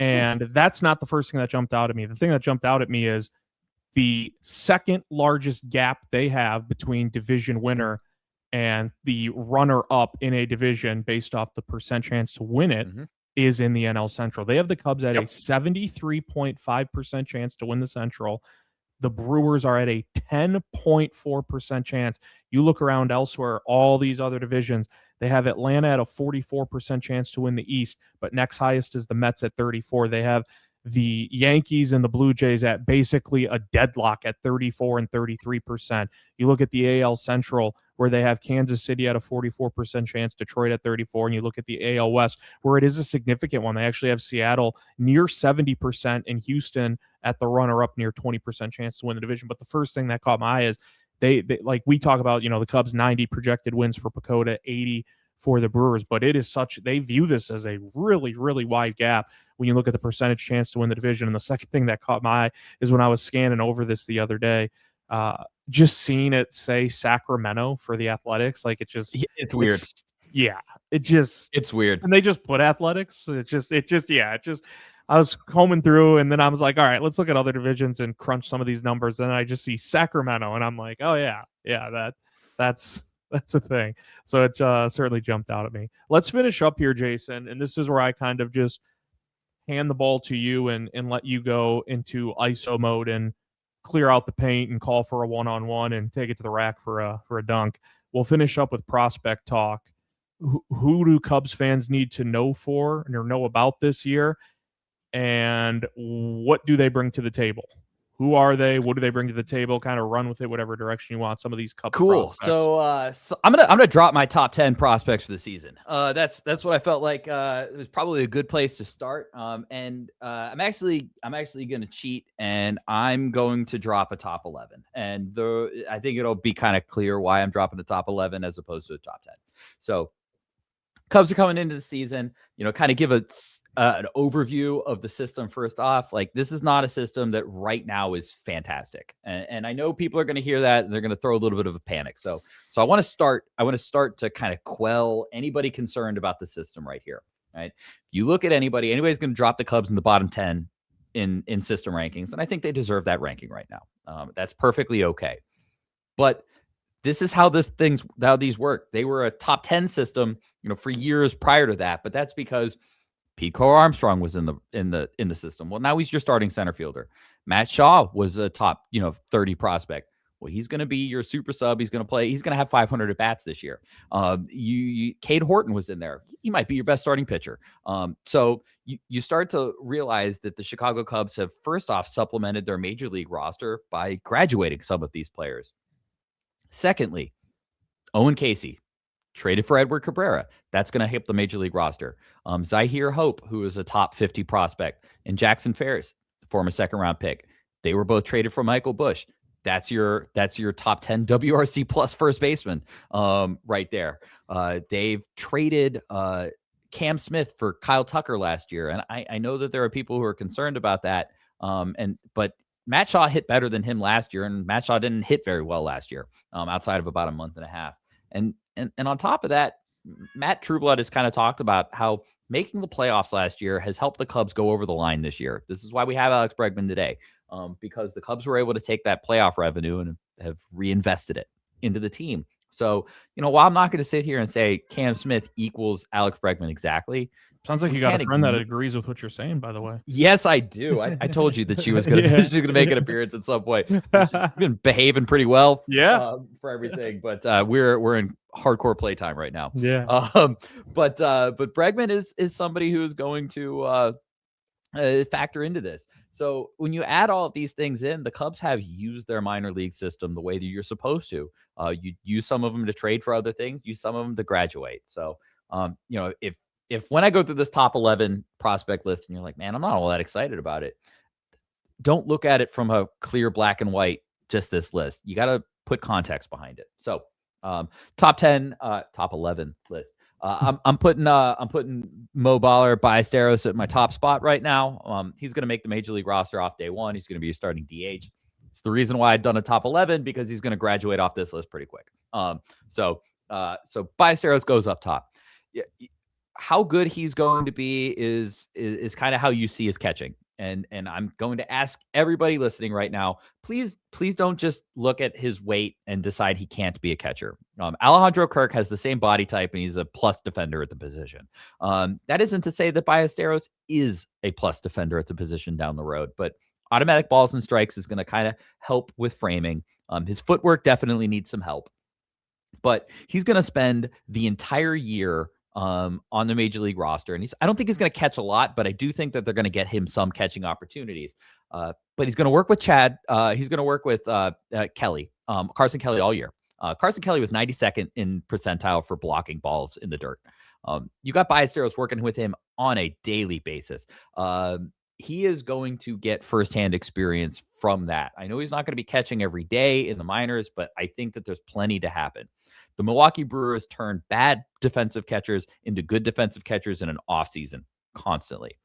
And that's not the first thing that jumped out at me. The thing that jumped out at me is the second largest gap they have between division winner and the runner up in a division based off the percent chance to win it is in the NL Central. They have the Cubs at a 73.5% chance to win the Central. The Brewers are at a 10.4% chance. You look around elsewhere, all these other divisions, they have Atlanta at a 44% chance to win the East, but next highest is the Mets at 34. They have the Yankees and the Blue Jays at basically a deadlock at 34 and 33%. You look at the AL Central, where they have Kansas City at a 44% chance, Detroit at 34, and you look at the AL West, where it is a significant one. They actually have Seattle near 70% and Houston at the runner-up near 20% chance to win the division. But the first thing that caught my eye is they like we talk about, the Cubs 90 projected wins for PECOTA, 80 for the Brewers, but it is such, they view this as a really, really wide gap when you look at the percentage chance to win the division. And the second thing that caught my eye is when I was scanning over this the other day, just seeing it say Sacramento for the Athletics, like it's weird. It's weird. And they just put Athletics. I was combing through and then I was like, all right, let's look at other divisions and crunch some of these numbers. And I just see Sacramento and I'm like, oh yeah, that's a thing. So it certainly jumped out at me. Let's finish up here, Jason. And this is where I kind of just hand the ball to you and let you go into ISO mode and clear out the paint and call for a one-on-one and take it to the rack for a dunk. We'll finish up with prospect talk. Who do Cubs fans need to know for or know about this year? And what do they bring to the table? Who are they? What do they bring to the table? Kind of run with it, whatever direction you want. Some of these Cubs prospects. So I'm gonna drop my top 10 prospects for the season. That's what I felt like. It was probably a good place to start. And I'm actually gonna cheat, and I'm going to drop a top 11. And I think it'll be kind of clear why I'm dropping the top 11 as opposed to a top 10. So Cubs are coming into the season, kind of give an overview of the system first off. Like, this is not a system that right now is fantastic. And I know people are going to hear that and they're going to throw a little bit of a panic. So I want to start to kind of quell anybody concerned about the system right here. Right. You look at anybody's going to drop the Cubs in the bottom 10 in system rankings. And I think they deserve that ranking right now. That's perfectly okay. But this is how these work. They were a top 10 system, for years prior to that, but that's because Pete Armstrong was in the system. Well, now he's your starting center fielder. Matt Shaw was a top, 30 prospect. Well, he's going to be your super sub. He's going to play. He's going to have 500 at bats this year. Cade Horton was in there. He might be your best starting pitcher. So you start to realize that the Chicago Cubs have first off supplemented their major league roster by graduating some of these players. Secondly, Owen Casey traded for Edward Cabrera. That's going to help the major league roster. Zahir Hope, who is a top 50 prospect, and Jackson Ferris, former second round pick. They were both traded for Michael Busch. That's your top 10 WRC plus first baseman right there. They've traded Cam Smith for Kyle Tucker last year. And I know that there are people who are concerned about that. But Matt Shaw hit better than him last year, and Matt Shaw didn't hit very well last year, outside of about a month and a half. And on top of that, Matt Trueblood has kind of talked about how making the playoffs last year has helped the Cubs go over the line this year. This is why we have Alex Bregman today, because the Cubs were able to take that playoff revenue and have reinvested it into the team. So, while I'm not going to sit here and say Cam Smith equals Alex Bregman exactly. Sounds like you got a friend that agrees with what you're saying, by the way. Yes, I do. I told you that she was going to make an appearance at some point. She's been behaving pretty well for everything, but we're in hardcore playtime right now. Yeah. But Bregman is somebody who is going to factor into this. So when you add all of these things in, the Cubs have used their minor league system the way that you're supposed to. You use some of them to trade for other things, use some of them to graduate. So, if if when I go through this top 11 prospect list and you're like, man, I'm not all that excited about it, don't look at it from a clear black and white, just this list. You got to put context behind it. So top 10, top 11 list. I'm putting Mo Baller Ballesteros at my top spot right now. He's going to make the major league roster off day one. He's going to be a starting DH. It's the reason why I've done a top 11, because he's going to graduate off this list pretty quick. So Ballesteros goes up top. Yeah, how good he's going to be is kind of how you see his catching. And I'm going to ask everybody listening right now, please don't just look at his weight and decide he can't be a catcher. Alejandro Kirk has the same body type, and he's a plus defender at the position. That isn't to say that Ballesteros is a plus defender at the position down the road, but automatic balls and strikes is going to kind of help with framing. His footwork definitely needs some help, but he's going to spend the entire year on the major league roster. And I don't think he's going to catch a lot, but I do think that they're going to get him some catching opportunities. But he's going to work with Chad. He's going to work with Kelly, Carson Kelly all year. Carson Kelly was 92nd in percentile for blocking balls in the dirt. You got Ballesteros working with him on a daily basis. He is going to get firsthand experience from that. I know he's not going to be catching every day in the minors, but I think that there's plenty to happen. The Milwaukee Brewers turn bad defensive catchers into good defensive catchers in an offseason constantly.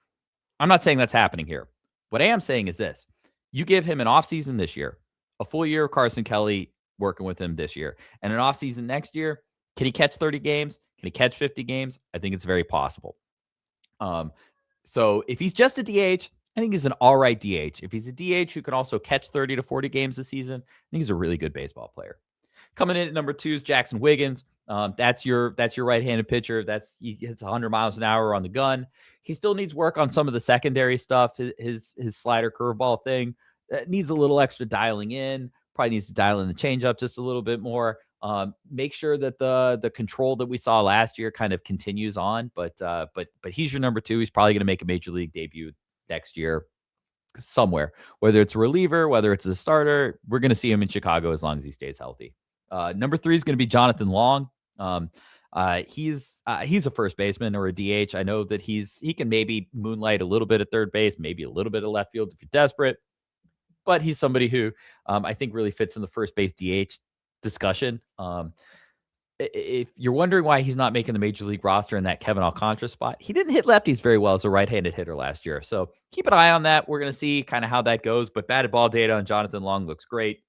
I'm not saying that's happening here. What I am saying is this. You give him an offseason this year, a full year of Carson Kelly working with him this year, and an offseason next year. Can he catch 30 games? Can he catch 50 games? I think it's very possible. So if he's just a DH, I think he's an all right DH. If he's a DH who can also catch 30 to 40 games a season, I think he's a really good baseball player. Coming in at number 2 is Jackson Wiggins. That's your right-handed pitcher. He hits 100 miles an hour on the gun. He still needs work on some of the secondary stuff. His slider curveball thing needs a little extra dialing in. Probably needs to dial in the changeup just a little bit more. Make sure that the control that we saw last year kind of continues on. But he's your number 2. He's probably going to make a major league debut next year somewhere. Whether it's a reliever, whether it's a starter, we're going to see him in Chicago as long as he stays healthy. Number 3 is going to be Jonathan Long. He's a first baseman or a DH. I know that he can maybe moonlight a little bit at third base, maybe a little bit of left field if you're desperate. But he's somebody who I think really fits in the first base DH discussion. If you're wondering why he's not making the major league roster in that Kevin Alcantara spot, he didn't hit lefties very well as a right-handed hitter last year. So keep an eye on that. We're going to see kind of how that goes. But batted ball data on Jonathan Long looks great.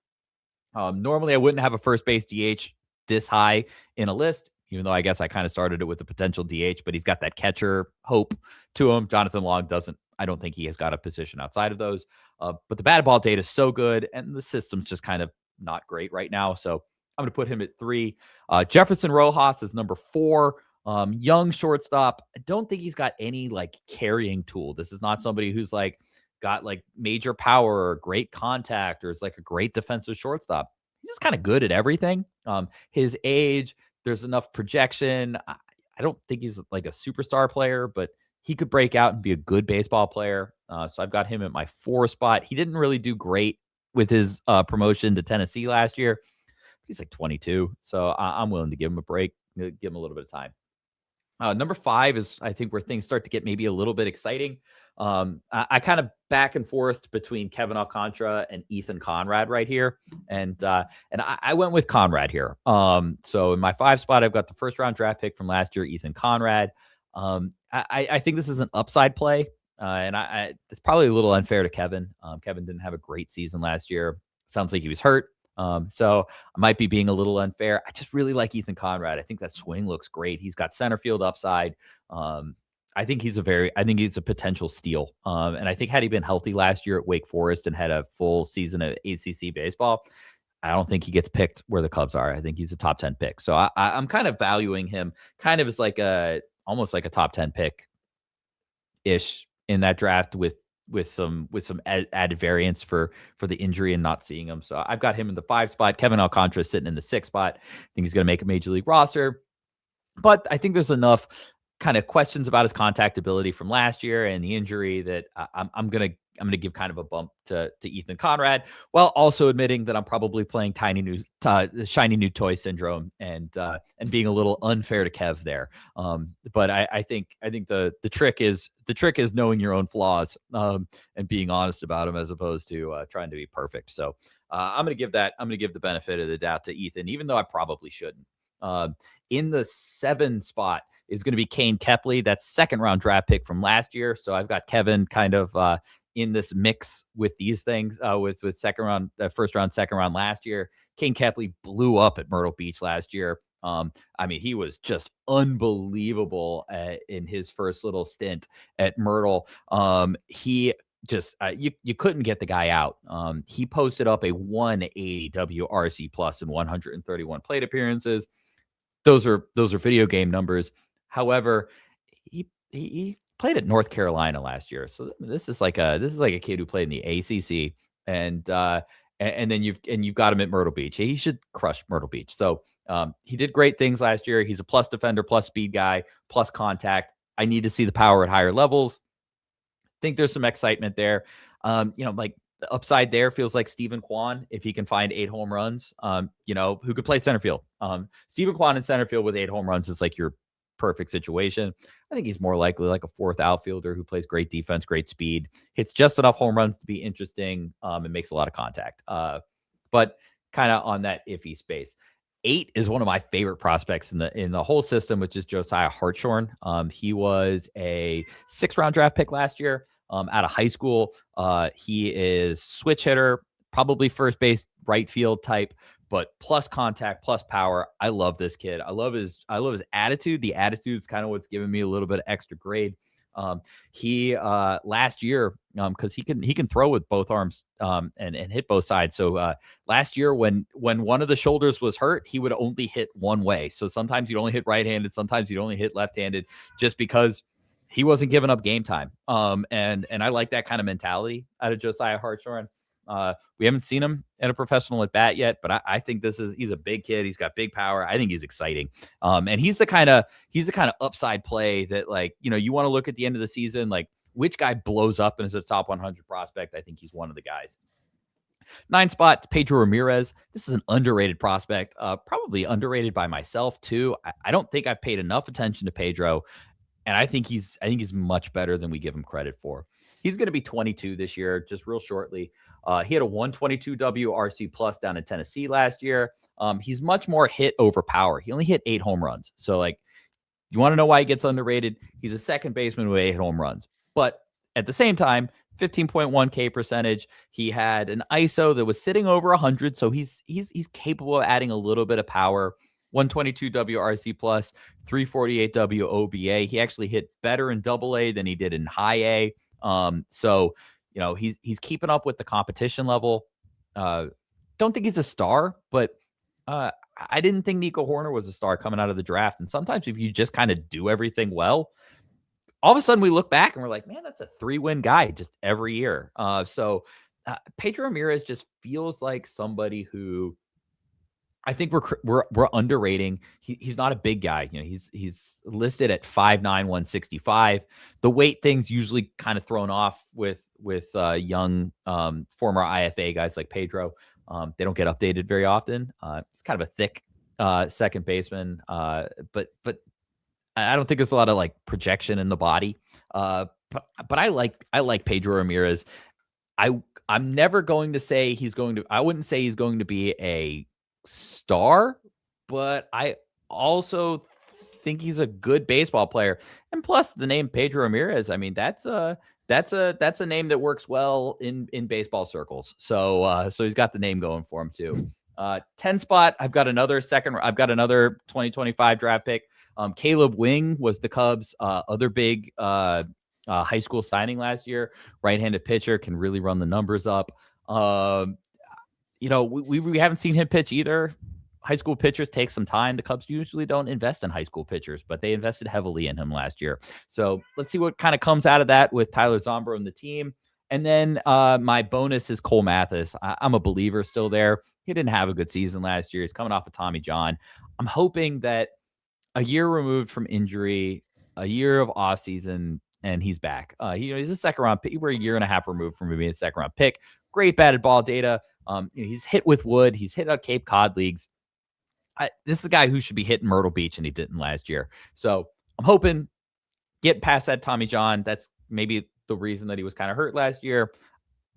Normally, I wouldn't have a first base DH this high in a list, even though I guess I kind of started it with a potential DH, but he's got that catcher hope to him. Jonathan Long doesn't. I don't think he has got a position outside of those. But the batted ball data is so good, and the system's just kind of not great right now. So I'm going to put him at 3. Jefferson Rojas is number 4. Young shortstop. I don't think he's got any carrying tool. This is not somebody who's got major power or great contact or is a great defensive shortstop. He's just kind of good at everything. His age, there's enough projection. I don't think he's a superstar player, but he could break out and be a good baseball player. So I've got him at my 4 spot. He didn't really do great with his promotion to Tennessee last year. He's 22. So I'm willing to give him a break, give him a little bit of time. Number 5 is, I think, where things start to get maybe a little bit exciting. I kind of back and forth between Kevin Alcantara and Ethan Conrad right here. And I went with Conrad here. So in my 5 spot, I've got the first round draft pick from last year, Ethan Conrad. I think this is an upside play. And it's probably a little unfair to Kevin. Kevin didn't have a great season last year. Sounds like he was hurt. So I might be being a little unfair. I just really like Ethan Conrad. I think that swing looks great. He's got center field upside. I think he's a potential steal. And I think had he been healthy last year at Wake Forest and had a full season of ACC baseball, I don't think he gets picked where the Cubs are. I think he's a top 10 pick. So I'm kind of valuing him kind of as almost like a top 10 pick ish in that draft with some added variance for the injury and not seeing him. So I've got him in the 5 spot. Kevin Alcantara sitting in the 6 spot. I think he's going to make a major league roster, but I think there's enough kind of questions about his contact ability from last year and the injury that I'm going gonna give kind of a bump to Ethan Conrad, while also admitting that I'm probably playing shiny new toy syndrome and being a little unfair to Kev there. But I think the trick is knowing your own flaws and being honest about them as opposed to trying to be perfect. So I'm gonna give the benefit of the doubt to Ethan, even though I probably shouldn't. In the 7 spot is going to be Kane Kepley. That's second round draft pick from last year. So I've got Kevin kind of in this mix with these things with second round, first round, second round last year. Kane Kepley blew up at Myrtle Beach last year. I mean, he was just unbelievable in his first little stint at Myrtle. He just you couldn't get the guy out. He posted up a 180 WRC plus in 131 plate appearances. Those are video game numbers. However, he played at North Carolina last year, so this is like a kid who played in the ACC, and then you've got him at Myrtle Beach. He should crush Myrtle Beach. So he did great things last year. He's a plus defender, plus speed guy, plus contact. I need to see the power at higher levels. Think there's some excitement there. Like the upside there feels like Stephen Kwan, if he can find 8 home runs, who could play center field. Stephen Kwan in center field with 8 home runs is like your perfect situation. I think he's more likely like a 4th outfielder who plays great defense, great speed, hits just enough home runs to be interesting, and makes a lot of contact. But kind of on that iffy space. 8 is one of my favorite prospects in the whole system, which is Josiah Hartshorn. He was a 6th round draft pick last year out of high school. He is switch hitter, probably first base, right field type, but plus contact, plus power. I love this kid. I love his attitude. The attitude is kind of what's giving me a little bit of extra grade. He last year, because he can throw with both arms and hit both sides. So last year, when one of the shoulders was hurt, he would only hit one way. So sometimes you'd only hit right-handed, sometimes you'd only hit left-handed, just because he wasn't giving up game time. And I like that kind of mentality out of Josiah Hartshorn. We haven't seen him in a professional at bat yet, but I think he's a big kid. He's got big power. I think he's exciting. And he's the kind of upside play that, like, you want to look at the end of the season, like which guy blows up and is a top 100 prospect. I think he's one of the guys. 9 spot, Pedro Ramirez. This is an underrated prospect, probably underrated by myself too. I don't think I've paid enough attention to Pedro. And I think he's much better than we give him credit for. He's going to be 22 this year, just real shortly. He had a 122 WRC plus down in Tennessee last year. He's much more hit over power. He only hit 8 home runs. So, like, you want to know why he gets underrated? He's a second baseman with 8 home runs. But at the same time, 15.1 K percentage. He had an ISO that was sitting over 100. So he's capable of adding a little bit of power. 122 WRC plus, 348 WOBA. He actually hit better in AA than he did in high A. So he's keeping up with the competition level. Don't think he's a star, but I didn't think Nico Horner was a star coming out of the draft. And sometimes if you just kind of do everything well, all of a sudden we look back and we're like, man, that's a 3-win guy just every year. So Pedro Ramirez just feels like somebody who I think we're underrating. He's not a big guy. He's listed at 5'9", 165. The weight thing's usually kind of thrown off with young former IFA guys like Pedro. They don't get updated very often. It's kind of a thick second baseman, but I don't think there's a lot of like projection in the body. But I like Pedro Ramirez. I'm never going to say I wouldn't say he's going to be a star, but I also think he's a good baseball player. And plus the name Pedro Ramirez, I mean, that's a name that works well in baseball circles. So he's got the name going for him too. 10 spot, I've got another 2025 draft pick. Caleb Wing was the Cubs' other big high school signing last year. Right-handed pitcher, can really run the numbers up. We haven't seen him pitch either. High school pitchers take some time. The Cubs usually don't invest in high school pitchers, but they invested heavily in him last year. So let's see what kind of comes out of that with Tyler Zombro and the team. And then my bonus is Cole Mathis. I'm a believer still there. He didn't have a good season last year. He's coming off of Tommy John. I'm hoping that a year removed from injury, a year of offseason, and he's back. He's a second round pick. We're a year and a half removed from being a second round pick. Great batted ball data. He's hit with wood. He's hit out Cape Cod leagues. This is a guy who should be hitting Myrtle Beach, and he didn't last year. So I'm hoping get past that Tommy John. That's maybe the reason that he was kind of hurt last year.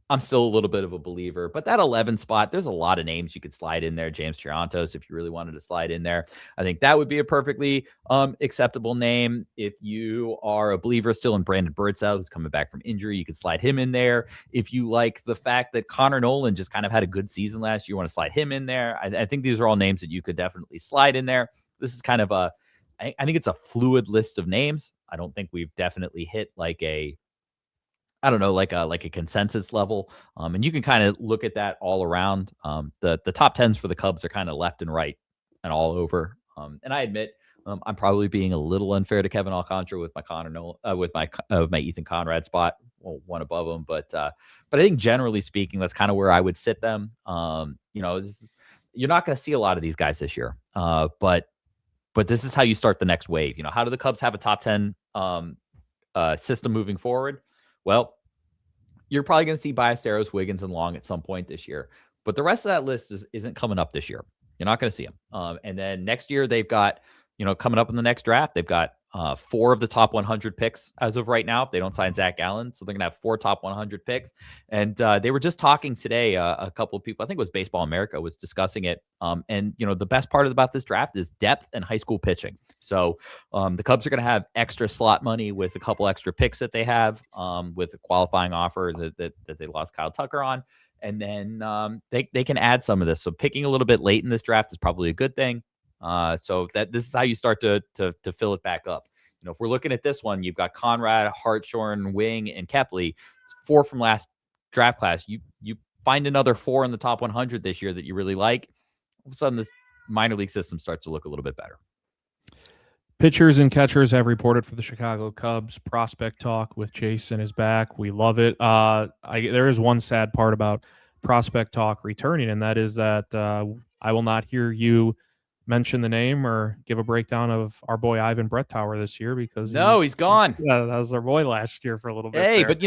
I'm still a little bit of a believer, but that 11 spot, there's a lot of names you could slide in there. James Triantos, if you really wanted to slide in there, I think that would be a perfectly acceptable name. If you are a believer still in Brandon Birdsell, who's coming back from injury, you could slide him in there. If you like the fact that Connor Nolan just kind of had a good season last year, you want to slide him in there. I think these are all names that you could definitely slide in there. This is kind of I think it's a fluid list of names. I don't think we've definitely hit like a consensus level. And you can kind of look at that all around. The top 10s for the Cubs are kind of left and right and all over. And I admit I'm probably being a little unfair to Kevin Alcantara with my my Ethan Conrad spot, one above him. But I think generally speaking, that's kind of where I would sit them. You're not going to see a lot of these guys this year. But this is how you start the next wave. How do the Cubs have a top 10 system moving forward? Well, you're probably going to see Ballesteros, Wiggins, and Long at some point this year. But the rest of that list isn't coming up this year. You're not going to see them. And then next year, they've got, coming up in the next draft, they've got 4 of the top 100 picks as of right now if they don't sign Zach Gallen. So they're going to have 4 top 100 picks. And they were just talking today, a couple of people, I think it was Baseball America, was discussing it. And the best part about this draft is depth and high school pitching. So the Cubs are going to have extra slot money with a couple extra picks that they have with a qualifying offer that they lost Kyle Tucker on. And then they can add some of this. So picking a little bit late in this draft is probably a good thing. So this is how you start to fill it back up. If we're looking at this one, you've got Conrad, Hartshorn, Wing, and Kepley, 4 from last draft class. You find another 4 in the top 100 this year that you really like. All of a sudden, this minor league system starts to look a little bit better. Pitchers and catchers have reported for the Chicago Cubs. Prospect Talk with Jason is back. We love it. There is one sad part about Prospect Talk returning, and that is that I will not hear you mention the name or give a breakdown of our boy Ivan Brettauer this year because he's gone. Yeah, that was our boy last year for a little bit. Hey, there. But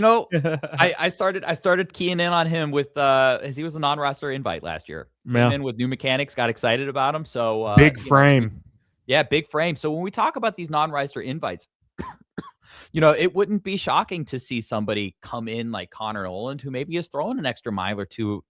I started keying in on him with as he was a non-roster invite last year. Came in with new mechanics, got excited about him. So big frame. Big frame. So when we talk about these non-roster invites, it wouldn't be shocking to see somebody come in like Connor Noland, who maybe is throwing an extra mile or two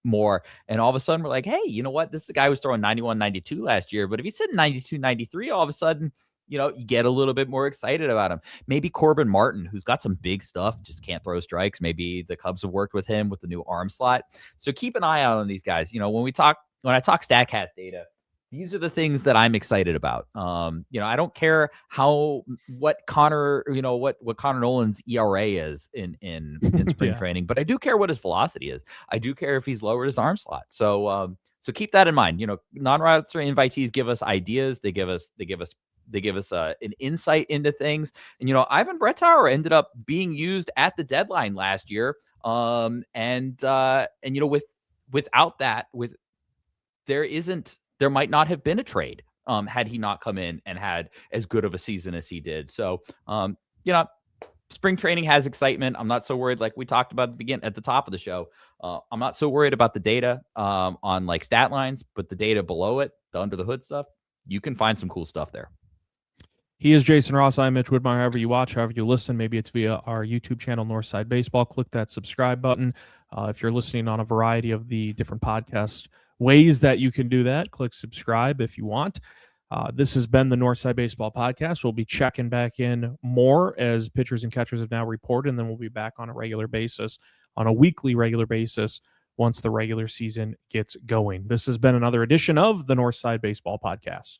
more. And all of a sudden we're like, hey, you know what? This is the guy who was throwing 91, 92 last year. But if he's sitting 92, 93, all of a sudden, you get a little bit more excited about him. Maybe Corbin Martin, who's got some big stuff, just can't throw strikes. Maybe the Cubs have worked with him with the new arm slot. So keep an eye out on these guys. When I talk StatCast data, these are the things that I'm excited about. I don't care what Connor Nolan's ERA is in spring training, but I do care what his velocity is. I do care if he's lowered his arm slot. So keep that in mind. Non-roster invitees give us ideas. They give us an insight into things. And Ivan Brettauer ended up being used at the deadline last year. Without that, there might not have been a trade had he not come in and had as good of a season as he did. So, spring training has excitement. I'm not so worried, like we talked about at the top of the show. I'm not so worried about the data on like stat lines, but the data below it, the under the hood stuff, you can find some cool stuff there. He is Jason Ross. I'm Mitch Woodmeyer. However you watch, however you listen, maybe it's via our YouTube channel, Northside Baseball. Click that subscribe button. If you're listening on a variety of the different podcast ways that you can do that, click subscribe if you want. This has been the Northside Baseball Podcast. We'll be checking back in more as pitchers and catchers have now reported, and then we'll be back on a weekly regular basis once the regular season gets going. This has been another edition of the Northside Baseball Podcast.